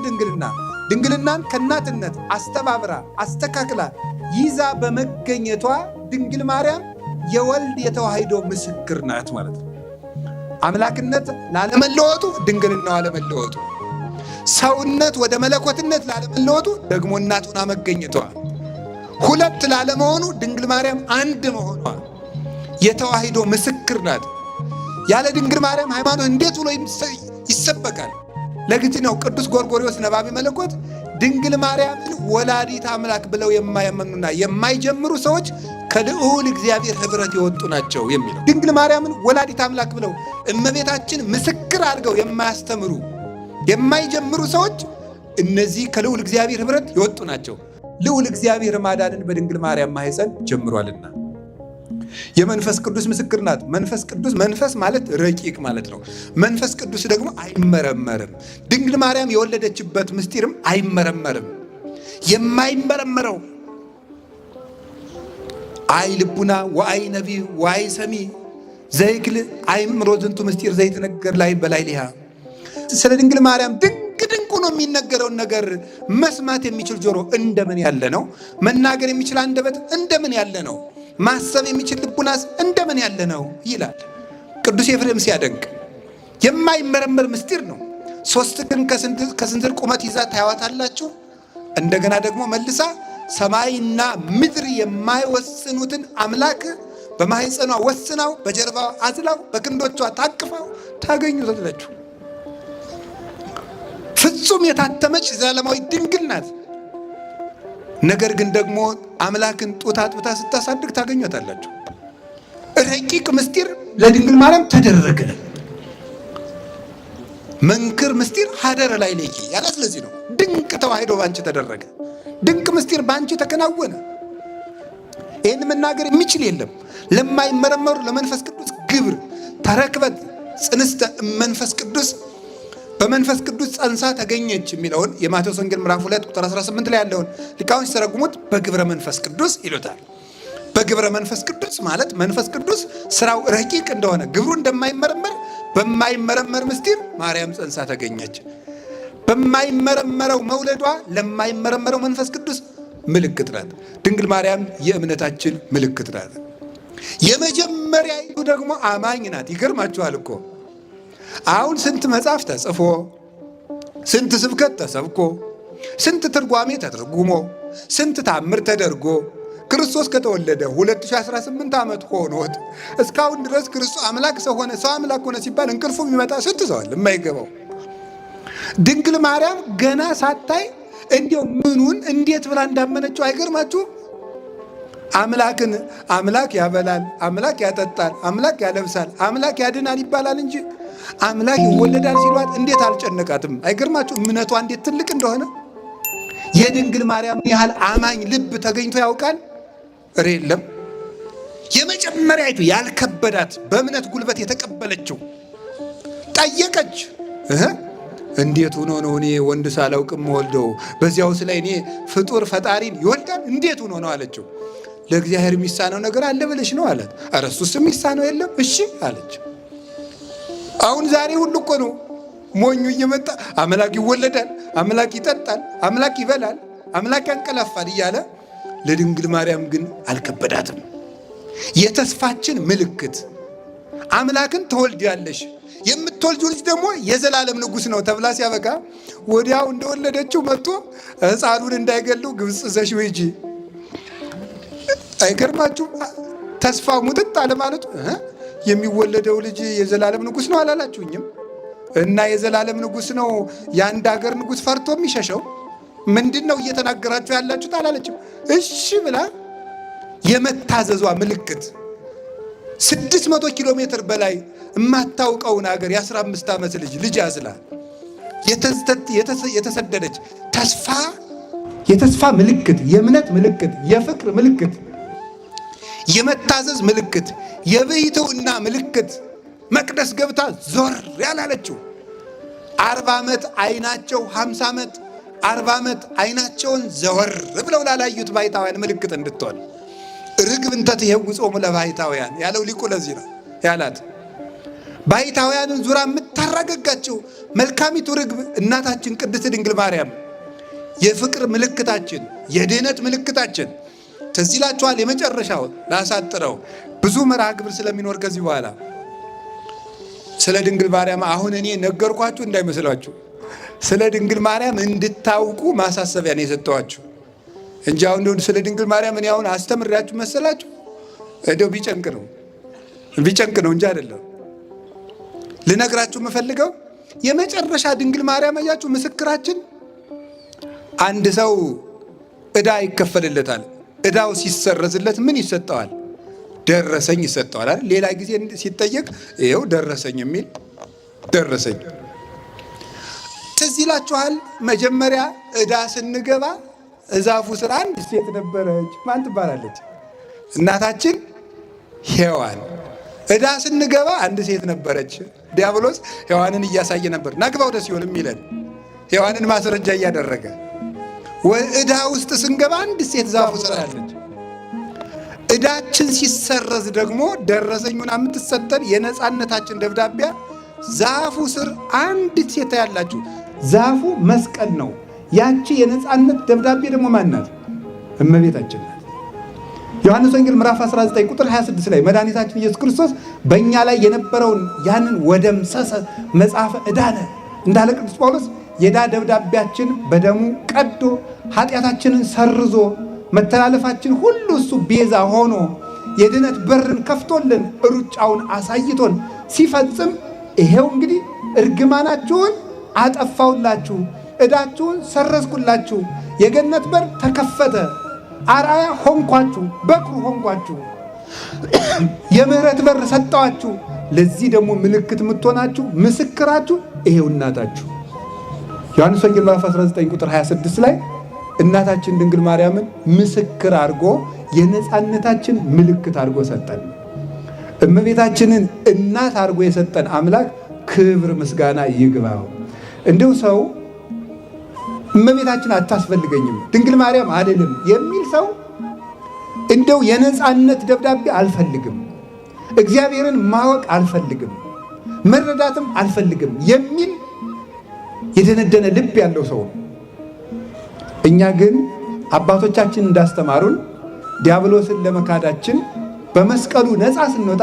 [SPEAKER 1] ድንግልናን ከእናትነት አስተባብራ አስተካክላ ይዛ በመገኘቷ ድንግል ማርያም የወልድ የተዋሂዶ ምስክር ናት ማለት ነው። አምላክነት ላለመለወጡ፣ ድንግልናዋ ለመለወጡ፣ ሰውነት ወደ መለኮትነት ላለመለወጡ ደግሞ እናቱን መገኘቷ፣ ሁለት ላለመሆኑ ድንግል ማርያም አንድ መሆኗ የተዋሂዶ ምስክር ናት። ያለ ድንግል ማርያም ሃይማኖት እንዴት ብሎ ይሰበካል? ለግድ ነው ቅዱስ ጎርጎርዮስ ነባቢ መለኮት ድንግል ማርያምን ወላዲት አምላክ ብለው የማያመኑና የማይጀምሩ ሰዎች ከልዑል እግዚአብሔር ኅብረት የወጡ ናቸው የሚለው። ድንግል ማርያምን ወላዲት አምላክ ብለው እመቤታችን ምስክር አድርገው የማያስተምሩ የማይጀምሩ ሰዎች እነዚህ ከልዑል እግዚአብሔር ኅብረት የወጡ ናቸው። ልዑል እግዚአብሔር ማዳንን በድንግል ማርያም ማኅፀን ጀምሯልና የመንፈስ ቅዱስ ምስክር ናት። መንፈስ ቅዱስ መንፈስ ማለት ረቂቅ ማለት ነው። መንፈስ ቅዱስ ደግሞ አይመረመርም። ድንግል ማርያም የወለደችበት ምስጢርም አይመረመርም። የማይመረመረው አይ ልቡና ወአይ ነቢ ወአይ ሰሚ ዘይክል አይምሮ ዝንቱ ምስጢር ዘይትነገር ላይ በላይ ሊሃ። ስለ ድንግል ማርያም ድንቅ ድንቅ ጨቁኖ የሚነገረውን ነገር መስማት የሚችል ጆሮ እንደምን ያለ ነው? መናገር የሚችል አንደበት እንደምን ያለ ነው? ማሰብ የሚችል ልቡናስ እንደምን ያለ ነው ይላል ቅዱስ ኤፍሬም ሲያደንቅ። የማይመረመር ምስጢር ነው። 3 ግን ከስንዝር ቁመት ይዛ ታያዋታላችሁ። እንደገና ደግሞ መልሳ ሰማይና ምድር የማይወስኑትን አምላክ በማህፀኗ ወስናው በጀርባዋ አዝላው በክንዶቿ ታቅፋው ታገኙታላችሁ። ፍጹም የታተመች ዘላለማዊ ድንግል ናት። ነገር ግን ደግሞ አምላክን ጡት አጥብታ ስታሳድግ ታገኙታላችሁ። ረቂቅ ምስጢር ለድንግል ማርያም ተደረገ። መንክር ምስጢር ሀደረ ላይ ለኪ ያላት ለዚህ ነው። ድንቅ ተዋሂዶ ባንቺ ተደረገ። ድንቅ ምስጢር ባንቺ ተከናወነ። ይህን መናገር የሚችል የለም። ለማይመረመሩ ለመንፈስ ቅዱስ ግብር ተረክበት ጽንስተ መንፈስ ቅዱስ በመንፈስ ቅዱስ ጸንሳ ተገኘች የሚለውን የማቴዎስ ወንጌል ምዕራፍ 2 ቁጥር 18 ላይ ያለውን ሊቃውንት ሲተረጉሙት በግብረ መንፈስ ቅዱስ ይሉታል። በግብረ መንፈስ ቅዱስ ማለት መንፈስ ቅዱስ ስራው ረቂቅ እንደሆነ ግብሩ እንደማይመረመር በማይመረመር ምስጢር ማርያም ጸንሳ ተገኘች። በማይመረመረው መውለዷ ለማይመረመረው መንፈስ ቅዱስ ምልክት ናት። ድንግል ማርያም የእምነታችን ምልክት ናት። የመጀመሪያይቱ ደግሞ አማኝ ናት። ይገርማችኋል እኮ አሁን ስንት መጽሐፍ ተጽፎ ስንት ስብከት ተሰብኮ ስንት ትርጓሜ ተተርጉሞ ስንት ታምር ተደርጎ ክርስቶስ ከተወለደ 2018 ዓመት ሆኖት እስካሁን ድረስ ክርስቶስ አምላክ ሰው ሆነ፣ ሰው አምላክ ሆነ ሲባል እንቅልፉ የሚመጣ ስንት ሰው አለ የማይገባው። ድንግል ማርያም ገና ሳታይ እንዲያው ምኑን እንዴት ብላ እንዳመነችው አይገርማችሁም? አምላክን አምላክ ያበላል፣ አምላክ ያጠጣል፣ አምላክ ያለብሳል፣ አምላክ ያድናል ይባላል እንጂ አምላክ ይወለዳል ሲሏት እንዴት አልጨነቃትም? አይገርማችሁ እምነቷ እንዴት ትልቅ እንደሆነ። የድንግል ማርያም ያህል አማኝ ልብ ተገኝቶ ያውቃል? እረ የለም። የመጀመሪያይቱ ያልከበዳት በእምነት ጉልበት የተቀበለችው ጠየቀች። እንዴት ሆኖ ነው እኔ ወንድ ሳላውቅም ወልደው በዚያውስ ላይ እኔ ፍጡር ፈጣሪን ይወልዳል እንዴት ሆኖ ነው አለችው። ለእግዚአብሔር የሚሳነው ነገር አለ ብለሽ ነው አላት። ኧረ እሱስ የሚሳነው የለም እሺ አለች። አሁን ዛሬ ሁሉ እኮ ነው ሞኙ እየመጣ አምላክ ይወለዳል፣ አምላክ ይጠጣል፣ አምላክ ይበላል፣ አምላክ ያንቀላፋል እያለ። ለድንግል ማርያም ግን አልከበዳትም። የተስፋችን ምልክት አምላክን ትወልጃለሽ፣ የምትወልጂው ልጅ ደግሞ የዘላለም ንጉሥ ነው ተብላ ሲያበቃ ወዲያው እንደወለደችው መጥቶ ሕፃኑን እንዳይገሉ ግብፅ ይዘሽው ሂጂ። አይገርማችሁም? ተስፋ ሙጥጥ አለ ማለቱ። የሚወለደው ልጅ የዘላለም ንጉሥ ነው አላላችሁኝም? እና የዘላለም ንጉሥ ነው የአንድ ሀገር ንጉሥ ፈርቶ የሚሸሸው ምንድን ነው እየተናገራችሁ ያላችሁት አላለችም። እሺ ብላ የመታዘዟ ምልክት 600 ኪሎ ሜትር በላይ የማታውቀውን ሀገር የ15 ዓመት ልጅ ያዝላ የተሰደደች የተስፋ ምልክት፣ የእምነት ምልክት፣ የፍቅር ምልክት፣ የመታዘዝ ምልክት፣ የብሕትውና ምልክት መቅደስ ገብታ ዞር ያላለችው 40 ዓመት አይናቸው 50 ዓመት 40 ዓመት አይናቸውን ዘወር ብለው ላላዩት ባሕታውያን ምልክት እንድትሆን ርግብ እንተ ትኄውጾሙ ለባሕታውያን ያለው ሊቁ ለዚህ ነው ያላት። ባሕታውያንን ዙራ የምታረጋጋቸው መልካሚቱ ርግብ እናታችን ቅድስት ድንግል ማርያም የፍቅር ምልክታችን፣ የድኅነት ምልክታችን። ትዝ ይላችኋል። የመጨረሻው ላሳጥረው ብዙ መርሃ ግብር ስለሚኖር ከዚህ በኋላ ስለ ድንግል ማርያም አሁን እኔ ነገርኳችሁ እንዳይመስላችሁ። ስለ ድንግል ማርያም እንድታውቁ ማሳሰቢያ ነው የሰጠኋችሁ እንጂ አሁን እንደው ስለ ድንግል ማርያም እኔ አሁን አስተምራችሁ መሰላችሁ? እንደው ቢጨንቅ ነው እንጂ አይደለም። ልነግራችሁ የምፈልገው የመጨረሻ ድንግል ማርያም አያችሁ ምስክራችን። አንድ ሰው ዕዳ ይከፈልለታል። ዕዳው ሲሰረዝለት ምን ይሰጠዋል? ደረሰኝ ይሰጠዋል አይደል? ሌላ ጊዜ ሲጠየቅ ይኸው ደረሰኝ የሚል ደረሰኝ። ትዝ ይላችኋል። መጀመሪያ ዕዳ ስንገባ እዛፉ ስር አንድ ሴት ነበረች። ማን ትባላለች? እናታችን ሔዋን። ዕዳ ስንገባ አንድ ሴት ነበረች። ዲያብሎስ ሔዋንን እያሳየ ነበር ናግባ ወደ ሲኦል የሚለን ሔዋንን ማስረጃ እያደረገ። ዕዳ ውስጥ ስንገባ አንድ ሴት ዛፉ ስር አለች። ዕዳችን ሲሰረዝ ደግሞ ደረሰኙን የምትሰጠን የነፃነታችን ደብዳቤ ዛፉ ስር አንድ ሴት ያላችሁ። ዛፉ መስቀል ነው። ያቺ የነፃነት ደብዳቤ ደግሞ ማን ናት? እመቤታችን ናት። ዮሐንስ ወንጌል ምዕራፍ 19 ቁጥር 26 ላይ መድኃኒታችን ኢየሱስ ክርስቶስ በእኛ ላይ የነበረውን ያንን ወደምሰሰ መጽሐፈ ዕዳነ እንዳለ ቅዱስ ጳውሎስ የዕዳ ደብዳቤያችን በደሙ ቀዶ ኃጢአታችንን ሰርዞ መተላለፋችን ሁሉ እሱ ቤዛ ሆኖ የድነት በርን ከፍቶልን ሩጫውን አሳይቶን ሲፈጽም ይሄው እንግዲህ እርግማናችሁን አጠፋውላችሁ፣ ዕዳችሁን ሰረዝኩላችሁ፣ የገነት በር ተከፈተ፣ አርአያ ሆንኳችሁ፣ በኩር ሆንኳችሁ፣ የምህረት በር ሰጠዋችሁ። ለዚህ ደግሞ ምልክት የምትሆናችሁ ምስክራችሁ ይሄው እናታችሁ። ዮሐንስ ወንጌል ምዕራፍ 19 ቁጥር 26 ላይ እናታችን ድንግል ማርያምን ምስክር አድርጎ የነፃነታችን ምልክት አድርጎ ሰጠን። እመቤታችንን እናት አድርጎ የሰጠን አምላክ ክብር ምስጋና ይግባው። እንደው ሰው እመቤታችን አታስፈልገኝም ድንግል ማርያም አይደለም የሚል ሰው እንደው የነፃነት ደብዳቤ አልፈልግም፣ እግዚአብሔርን ማወቅ አልፈልግም፣ መረዳትም አልፈልግም የሚል የደነደነ ልብ ያለው ሰው ነው። እኛ ግን አባቶቻችን እንዳስተማሩን ዲያብሎስን ለመካዳችን በመስቀሉ ነፃ ስንወጣ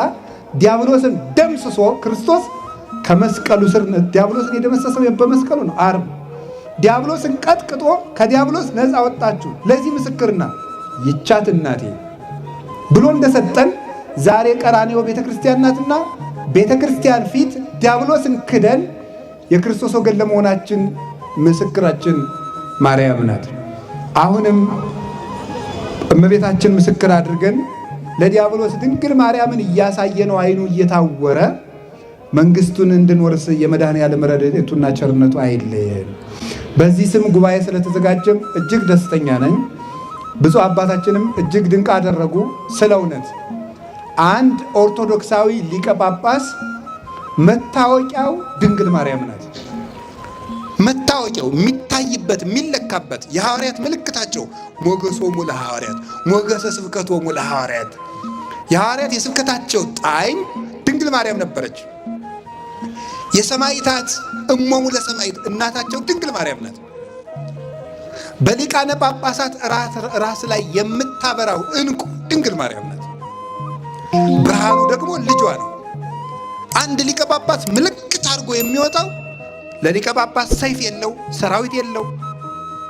[SPEAKER 1] ዲያብሎስን ደምስሶ ክርስቶስ ከመስቀሉ ስር ዲያብሎስን የደመሰሰው በመስቀሉ ነው። ዓርብ ዲያብሎስን ቀጥቅጦ ከዲያብሎስ ነፃ ወጣችሁ፣ ለዚህ ምስክርና ይቻት እናቴ ብሎ እንደሰጠን ዛሬ ቀራንዮ ቤተክርስቲያን ናትና ቤተክርስቲያን ፊት ዲያብሎስን ክደን የክርስቶስ ወገን ለመሆናችን ምስክራችን ማርያም ናት። አሁንም እመቤታችን ምስክር አድርገን ለዲያብሎስ ድንግል ማርያምን እያሳየነው አይኑ እየታወረ መንግስቱን እንድንወርስ የመድኃኔዓለም ረድኤቱና ቸርነቱ አይለየን። በዚህ ስም ጉባኤ ስለተዘጋጀም እጅግ ደስተኛ ነኝ። ብፁዕ አባታችንም እጅግ ድንቅ አደረጉ። ስለ እውነት አንድ ኦርቶዶክሳዊ ሊቀ ጳጳስ መታወቂያው ድንግል ማርያም ናት። መታወቂያው የሚታይበት የሚለካበት የሐዋርያት ምልክታቸው ሞገሶሙ ለሐዋርያት ሞገሰ ስብከቶሙ ለሐዋርያት፣ የሐዋርያት የስብከታቸው ጣዕም ድንግል ማርያም ነበረች። የሰማዕታት እሞሙ ለሰማዕት እናታቸው ድንግል ማርያም ናት። በሊቃነ ጳጳሳት ራስ ላይ የምታበራው ዕንቁ ድንግል ማርያም ናት። ብርሃኑ ደግሞ ልጇ ነው። አንድ ሊቀ ጳጳስ ምልክት አድርጎ የሚወጣው ለሊቀ ጳጳስ ሰይፍ የለው፣ ሰራዊት የለው፣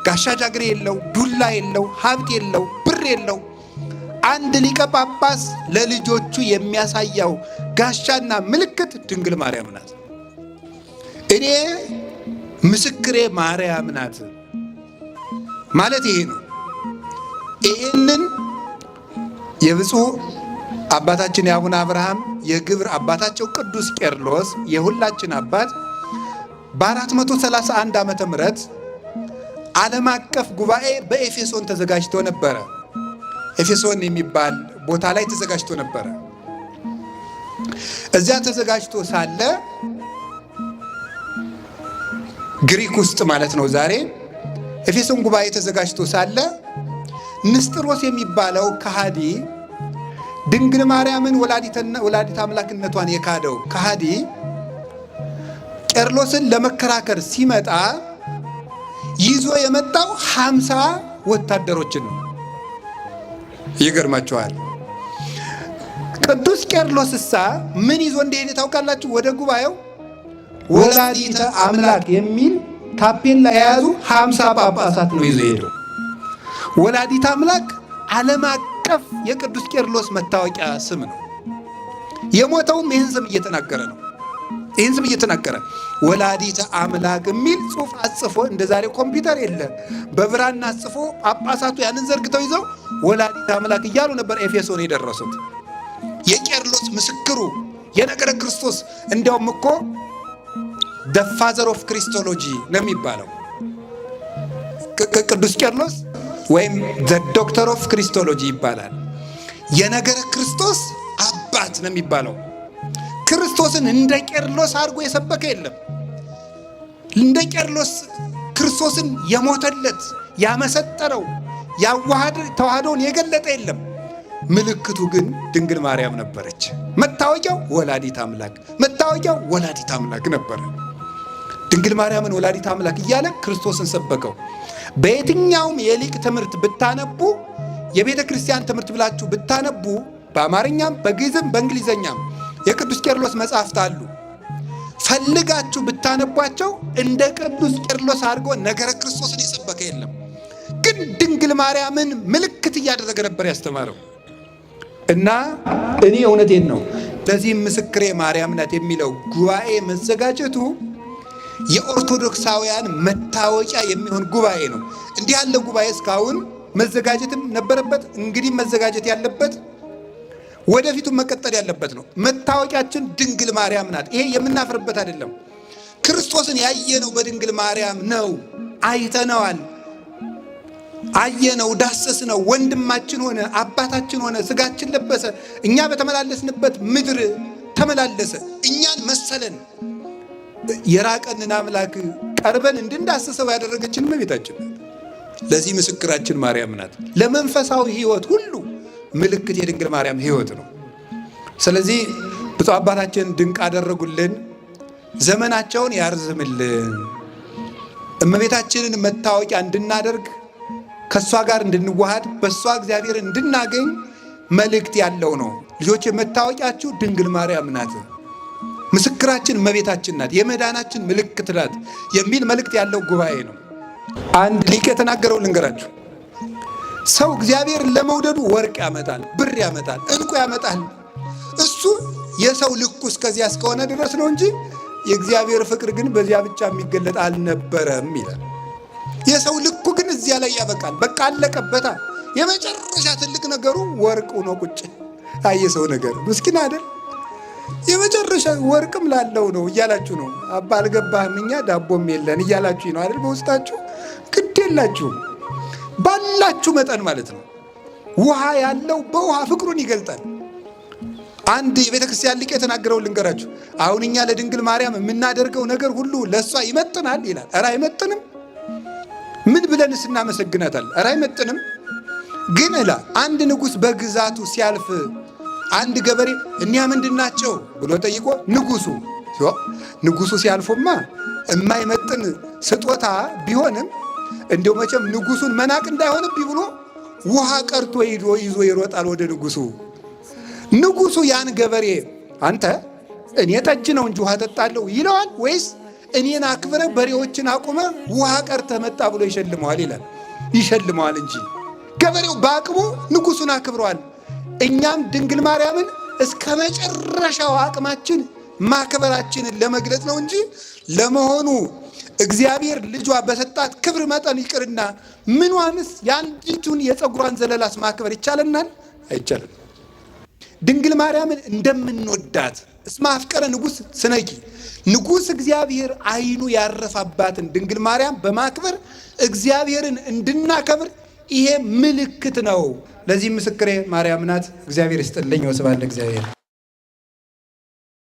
[SPEAKER 1] ጋሻ ጃግሬ የለው፣ ዱላ የለው፣ ሀብት የለው፣ ብር የለው። አንድ ሊቀ ጳጳስ ለልጆቹ የሚያሳያው ጋሻና ምልክት ድንግል ማርያም ናት። እኔ ምስክሬ ማርያም ናት ማለት ይሄ ነው። ይህንን የብፁዕ አባታችን የአቡነ አብርሃም የግብር አባታቸው ቅዱስ ቄርሎስ የሁላችን አባት በ431 ዓመተ ምህረት ዓለም አቀፍ ጉባኤ በኤፌሶን ተዘጋጅቶ ነበረ። ኤፌሶን የሚባል ቦታ ላይ ተዘጋጅቶ ነበረ። እዚያ ተዘጋጅቶ ሳለ ግሪክ ውስጥ ማለት ነው ዛሬ ኤፌሶን ጉባኤ ተዘጋጅቶ ሳለ ንስጥሮስ የሚባለው ከሃዲ ድንግል ማርያምን ወላዲተ አምላክነቷን የካደው ከሃዲ ቄርሎስን ለመከራከር ሲመጣ ይዞ የመጣው 50 ወታደሮችን ነው። ይገርማችኋል። ቅዱስ ቄርሎስሳ ምን ይዞ እንደሄደ ታውቃላችሁ? ወደ ጉባኤው ወላዲተ አምላክ የሚል ታፔላ የያዙ 50 ጳጳሳት ነው ይዞ ሄደው። ወላዲተ አምላክ ዓለም አቀፍ የቅዱስ ቄርሎስ መታወቂያ ስም ነው። የሞተውም ይህን ስም እየተናገረ ነው። ይህን ስም እየተናገረ ወላዲተ አምላክ የሚል ጽሑፍ አጽፎ፣ እንደ ዛሬ ኮምፒውተር የለ፣ በብራና አጽፎ ጳጳሳቱ ያንን ዘርግተው ይዘው ወላዲተ አምላክ እያሉ ነበር ኤፌሶን የደረሱት። የቄርሎስ ምስክሩ የነገረ ክርስቶስ እንዲያውም እኮ the father of Christology ነው የሚባለው። ቅዱስ ቄርሎስ ወይም the doctor of Christology ይባላል። የነገረ ክርስቶስ አባት ነው የሚባለው። ክርስቶስን እንደ ቄርሎስ አድርጎ የሰበከ የለም። እንደ ቄርሎስ ክርስቶስን የሞተለት ያመሰጠረው ተዋህዶውን የገለጠ የለም። ምልክቱ ግን ድንግል ማርያም ነበረች። መታወቂያው ወላዲተ አምላክ ነበረ። ድንግል ማርያምን ወላዲተ አምላክ እያለ ክርስቶስን ሰበከው። በየትኛውም የሊቅ ትምህርት ብታነቡ፣ የቤተ ክርስቲያን ትምህርት ብላችሁ ብታነቡ፣ በአማርኛም በግዕዝም በእንግሊዘኛም የቅዱስ ቄርሎስ መጻሕፍት አሉ። ፈልጋችሁ ብታነቧቸው እንደ ቅዱስ ቄርሎስ አድርጎ ነገረ ክርስቶስን የሰበከ የለም። ግን ድንግል ማርያምን ምልክት እያደረገ ነበር ያስተማረው። እና እኔ እውነቴን ነው፣ ለዚህም ምስክሬ ማርያም ናት የሚለው ጉባኤ መዘጋጀቱ የኦርቶዶክሳውያን መታወቂያ የሚሆን ጉባኤ ነው። እንዲህ ያለ ጉባኤ እስካሁን መዘጋጀትም ነበረበት። እንግዲህ መዘጋጀት ያለበት ወደፊቱም መቀጠል ያለበት ነው። መታወቂያችን ድንግል ማርያም ናት። ይሄ የምናፍርበት አይደለም። ክርስቶስን ያየነው በድንግል ማርያም ነው። አይተነዋል፣ አየነው፣ ዳሰስነው። ወንድማችን ሆነ፣ አባታችን ሆነ፣ ስጋችን ለበሰ። እኛ በተመላለስንበት ምድር ተመላለሰ፣ እኛን መሰለን። የራቀንን አምላክ ቀርበን እንድንዳስሰው ያደረገችን እመቤታችን ናት። ለዚህ ምስክራችን ማርያም ናት። ለመንፈሳዊ ሕይወት ሁሉ ምልክት የድንግል ማርያም ሕይወት ነው። ስለዚህ ብፁዕ አባታችን ድንቅ አደረጉልን። ዘመናቸውን ያርዝምልን። እመቤታችንን መታወቂያ እንድናደርግ፣ ከእሷ ጋር እንድንዋሃድ፣ በእሷ እግዚአብሔር እንድናገኝ መልእክት ያለው ነው። ልጆች መታወቂያችሁ ድንግል ማርያም ናት፣ ምስክራችን እመቤታችን ናት፣ የመዳናችን ምልክት ናት የሚል መልእክት ያለው ጉባኤ ነው። አንድ ሊቅ የተናገረው ልንገራችሁ። ሰው እግዚአብሔር ለመውደዱ ወርቅ ያመጣል፣ ብር ያመጣል፣ ዕንቁ ያመጣል። እሱ የሰው ልኩ እስከዚያ እስከሆነ ድረስ ነው እንጂ የእግዚአብሔር ፍቅር ግን በዚያ ብቻ የሚገለጥ አልነበረም ይላል። የሰው ልኩ ግን እዚያ ላይ ያበቃል። በቃ አለቀበታ። የመጨረሻ ትልቅ ነገሩ ወርቅ ሆኖ ቁጭ። የሰው ነገር ምስኪን አይደል? የመጨረሻ ወርቅም ላለው ነው እያላችሁ ነው። አባ አልገባህም፣ እኛ ዳቦም የለን እያላችሁ ነው አይደል? በውስጣችሁ ግድ የላችሁም። ባላችሁ መጠን ማለት ነው። ውሃ ያለው በውሃ ፍቅሩን ይገልጣል። አንድ የቤተ ክርስቲያን ሊቅ የተናገረው ልንገራችሁ። አሁን እኛ ለድንግል ማርያም የምናደርገው ነገር ሁሉ ለእሷ ይመጥናል ይላል። ኧረ አይመጥንም። ምን ብለንስ እናመሰግናታል? ኧረ አይመጥንም። ግን እላ አንድ ንጉሥ በግዛቱ ሲያልፍ አንድ ገበሬ እኒያ ምንድን ናቸው ብሎ ጠይቆ ንጉሱ ሲያልፉማ የማይመጥን ስጦታ ቢሆንም እንዲሁ መቼም ንጉሱን መናቅ እንዳይሆንብኝ ብሎ ውሃ ቀርቶ ይዞ ይሮጣል ወደ ንጉሱ። ንጉሱ ያን ገበሬ አንተ እኔ ጠጅ ነው እንጂ ውሃ ጠጣለሁ ይለዋል ወይስ እኔን አክብረ በሬዎችን አቁመ ውሃ ቀርተ መጣ ብሎ ይሸልመዋል ይላል? ይሸልመዋል እንጂ ገበሬው በአቅሙ ንጉሱን አክብረዋል። እኛም ድንግል ማርያምን እስከ መጨረሻው አቅማችን ማክበራችንን ለመግለጽ ነው እንጂ ለመሆኑ እግዚአብሔር ልጇ በሰጣት ክብር መጠን ይቅርና ምኗንስ የአንዲቱን የፀጉሯን ዘለላስ ማክበር ይቻለናል? አይቻልም። ድንግል ማርያምን እንደምንወዳት እስመ አፍቀረ ንጉሥ ስነኪ፣ ንጉሥ እግዚአብሔር ዓይኑ ያረፋባትን ድንግል ማርያም በማክበር እግዚአብሔርን እንድናከብር ይሄ ምልክት ነው። ለዚህ ምስክሬ ማርያም ናት። እግዚአብሔር ይስጥልኝ። ወስብሐት ለእግዚአብሔር።